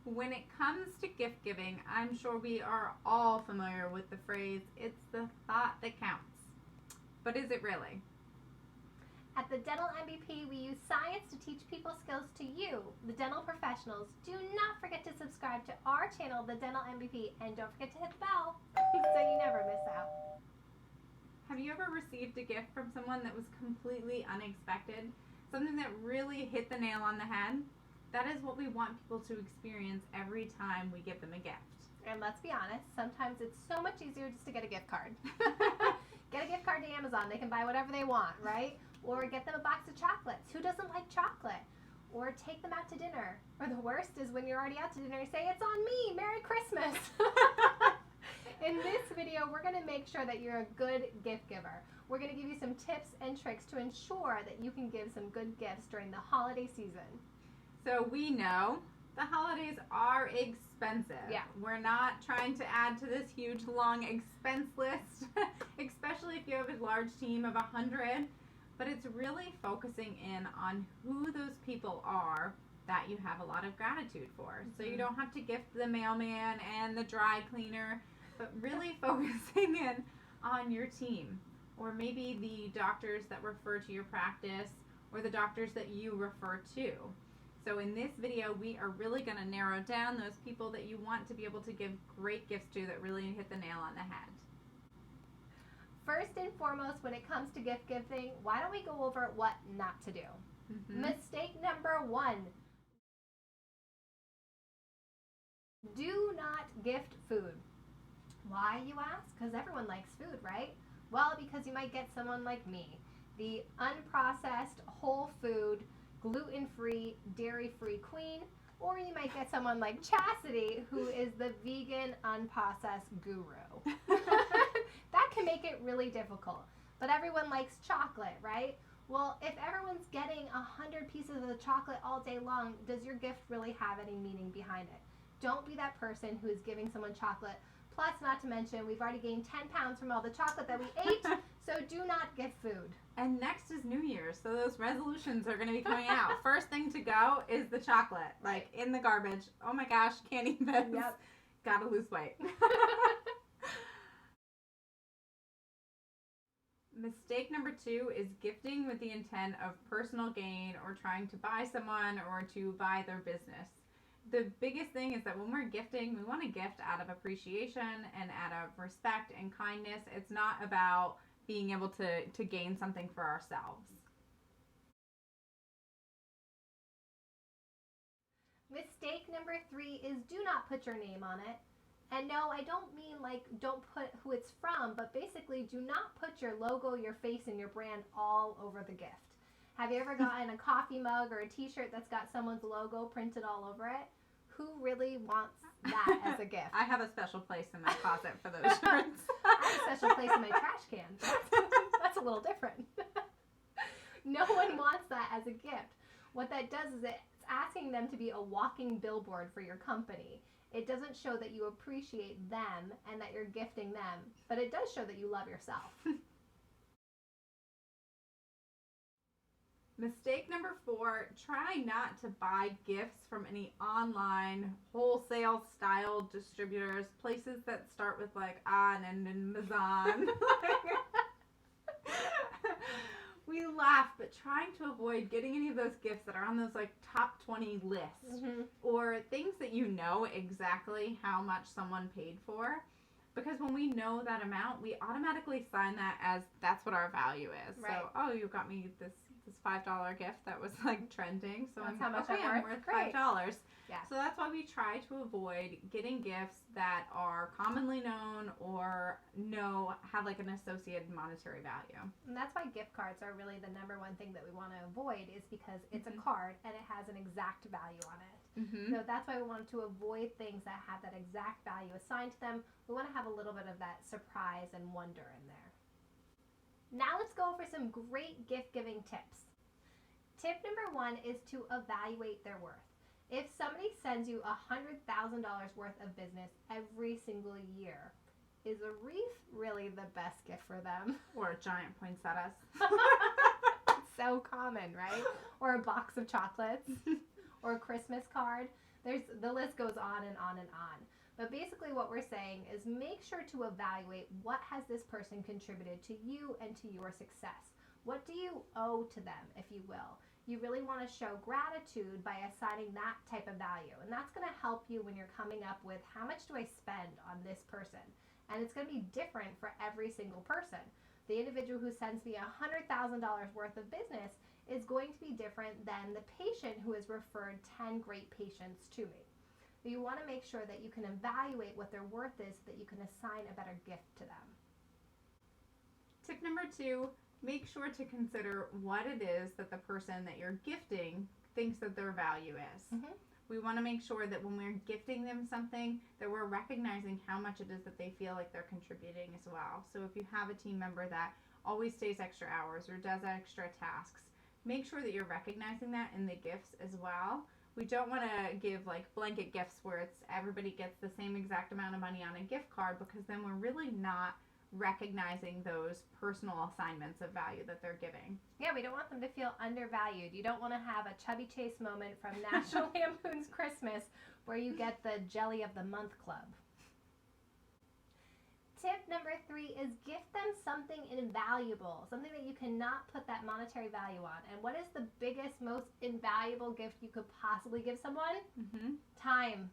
When it comes to gift giving, I'm sure we are all familiar with the phrase, it's the thought that counts. But is it really? At the Dental MBP, we use science to teach people skills to you, the dental professionals. Do not forget to subscribe to our channel, the Dental MBP, and don't forget to hit the bell so you never miss out. Have you ever received a gift from someone that was completely unexpected? Something that really hit the nail on the head? That is what we want people to experience every time we give them a gift. And let's be honest, sometimes it's so much easier just to get a gift card. Get a gift card to Amazon. They can buy whatever they want, right? Or get them a box of chocolates. Who doesn't like chocolate? Or take them out to dinner. Or the worst is when you're already out to dinner, you say, it's on me, Merry Christmas. In this video, we're going to make sure that you're a good gift giver. We're going to give you some tips and tricks to ensure that you can give some good gifts during the holiday season. So we know the holidays are expensive. Yeah. We're not trying to add to this huge, long expense list, especially if you have a large team of 100. But it's really focusing in on who those people are that you have a lot of gratitude for. So you don't have to gift the mailman and the dry cleaner, but really focusing in on your team. Or maybe the doctors that refer to your practice, or the doctors that you refer to. So in this video, we are really going to narrow down those people that you want to be able to give great gifts to that really hit the nail on the head. First and foremost, when it comes to gift giving, why don't we go over what not to do? Mistake number 1. Do not gift food. Why, you ask? Because everyone likes food, right? Well, because you might get someone like me, the unprocessed, whole food, gluten-free, dairy-free queen, or you might get someone like Chastity, who is the vegan, unprocessed guru. That can make it really difficult. But everyone likes chocolate, right? Well, if everyone's getting 100 pieces of the chocolate all day long, does your gift really have any meaning behind it? Don't be that person who is giving someone chocolate. Plus, not to mention, we've already gained 10 pounds from all the chocolate that we ate, so do not get food. And next is New Year's, so those resolutions are going to be coming out. First thing to go is the chocolate, like in the garbage. Oh my gosh, can't eat this. Yep. Gotta lose weight. Mistake number 2 is gifting with the intent of personal gain or trying to buy someone or to buy their business. The biggest thing is that when we're gifting, we want to gift out of appreciation and out of respect and kindness. It's not about being able to gain something for ourselves. Mistake number 3 is do not put your name on it. And no, I don't mean like don't put who it's from, but basically do not put your logo, your face, and your brand all over the gift. Have you ever gotten a coffee mug or a t-shirt that's got someone's logo printed all over it? Who really wants that as a gift? I have a special place in my closet for those shirts. I have a special place in my trash can. That's a little different. No one wants that as a gift. What that does is it's asking them to be a walking billboard for your company. It doesn't show that you appreciate them and that you're gifting them, but it does show that you love yourself. Mistake number 4, try not to buy gifts from any online wholesale style distributors, places that start with like an and Amazon. We laugh, but trying to avoid getting any of those gifts that are on those like top 20 lists or things that you know exactly how much someone paid for. Because when we know that amount, we automatically sign that as that's what our value is. Right. So, oh, you got me this $5 gift that was like trending. So That's I'm how much okay, I'm I'm worth. worth $5. Yeah. So that's why we try to avoid getting gifts that are commonly known or have like an associated monetary value. And that's why gift cards are really the number one thing that we want to avoid, is because it's a card and it has an exact value on it. So that's why we want to avoid things that have that exact value assigned to them. We want to have a little bit of that surprise and wonder in there. Now let's go over some great gift giving tips. Tip number 1 is to evaluate their worth. If somebody sends you $100,000 worth of business every single year, is a wreath really the best gift for them? Or a giant poinsettia. It's so common, right? Or a box of chocolates or a Christmas card. The list goes on and on and on. But basically what we're saying is make sure to evaluate what has this person contributed to you and to your success. What do you owe to them, if you will? You really want to show gratitude by assigning that type of value. And that's going to help you when you're coming up with how much do I spend on this person? And it's going to be different for every single person. The individual who sends me $100,000 worth of business is going to be different than the patient who has referred 10 great patients to me. You want to make sure that you can evaluate what their worth is so that you can assign a better gift to them. Tip number 2, make sure to consider what it is that the person that you're gifting thinks that their value is. We want to make sure that when we're gifting them something, that we're recognizing how much it is that they feel like they're contributing as well. So if you have a team member that always stays extra hours or does extra tasks, make sure that you're recognizing that in the gifts as well. We don't want to give like blanket gifts where it's everybody gets the same exact amount of money on a gift card, because then we're really not recognizing those personal assignments of value that they're giving. Yeah, we don't want them to feel undervalued. You don't want to have a Chubby Chase moment from National Lampoon's Christmas where you get the Jelly of the Month Club. Tip number 3 is gift them something invaluable, something that you cannot put that monetary value on. And what is the biggest, most invaluable gift you could possibly give someone? Time.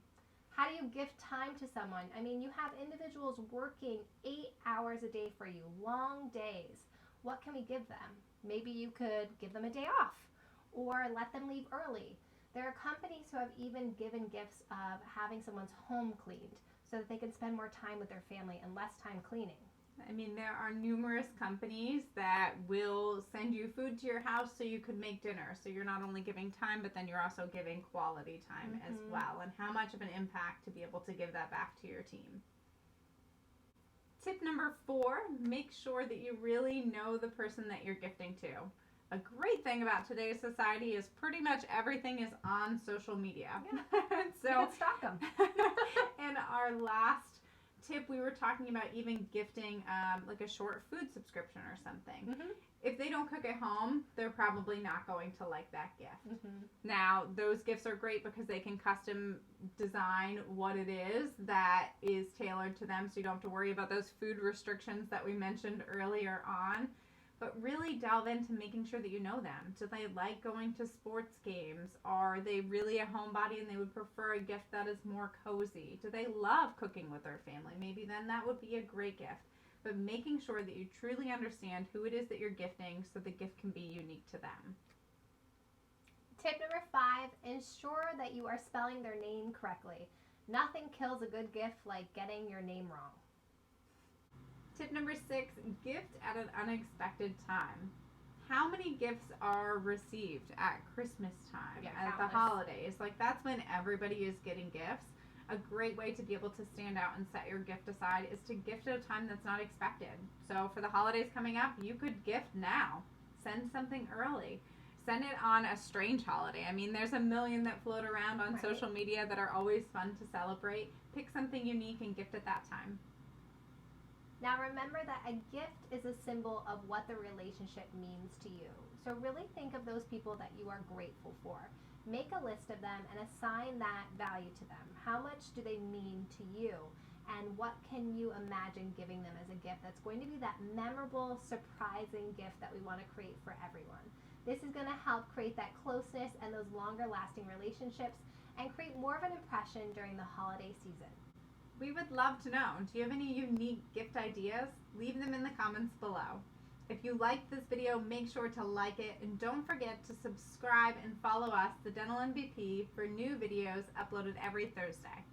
How do you gift time to someone? I mean, you have individuals working 8 hours a day for you, long days. What can we give them? Maybe you could give them a day off or let them leave early. There are companies who have even given gifts of having someone's home cleaned so that they can spend more time with their family and less time cleaning. I mean, there are numerous companies that will send you food to your house so you could make dinner. So you're not only giving time, but then you're also giving quality time as well. And how much of an impact to be able to give that back to your team. Tip number 4, make sure that you really know the person that you're gifting to. A great thing about today's society is pretty much everything is on social media. Yeah. So you can stalk them. in our last tip, we were talking about even gifting like a short food subscription or something. If they don't cook at home, they're probably not going to like that gift. Now, those gifts are great because they can custom design what it is that is tailored to them, so you don't have to worry about those food restrictions that we mentioned earlier on. But really delve into making sure that you know them. Do they like going to sports games? Are they really a homebody and they would prefer a gift that is more cozy? Do they love cooking with their family? Maybe then that would be a great gift. But making sure that you truly understand who it is that you're gifting so the gift can be unique to them. Tip number 5, ensure that you are spelling their name correctly. Nothing kills a good gift like getting your name wrong. Tip number 6, gift at an unexpected time. How many gifts are received at Christmas time, at the holidays? Like, that's when everybody is getting gifts. A great way to be able to stand out and set your gift aside is to gift at a time that's not expected. So for the holidays coming up, you could gift now. Send something early. Send it on a strange holiday. I mean, there's a million that float around on social media that are always fun to celebrate. Pick something unique and gift at that time. Now remember that a gift is a symbol of what the relationship means to you. So really think of those people that you are grateful for. Make a list of them and assign that value to them. How much do they mean to you? And what can you imagine giving them as a gift that's going to be that memorable, surprising gift that we want to create for everyone? This is going to help create that closeness and those longer lasting relationships and create more of an impression during the holiday season. We would love to know. Do you have any unique gift ideas? Leave them in the comments below. If you liked this video, make sure to like it, and don't forget to subscribe and follow us, the Dental MBP, for new videos uploaded every Thursday.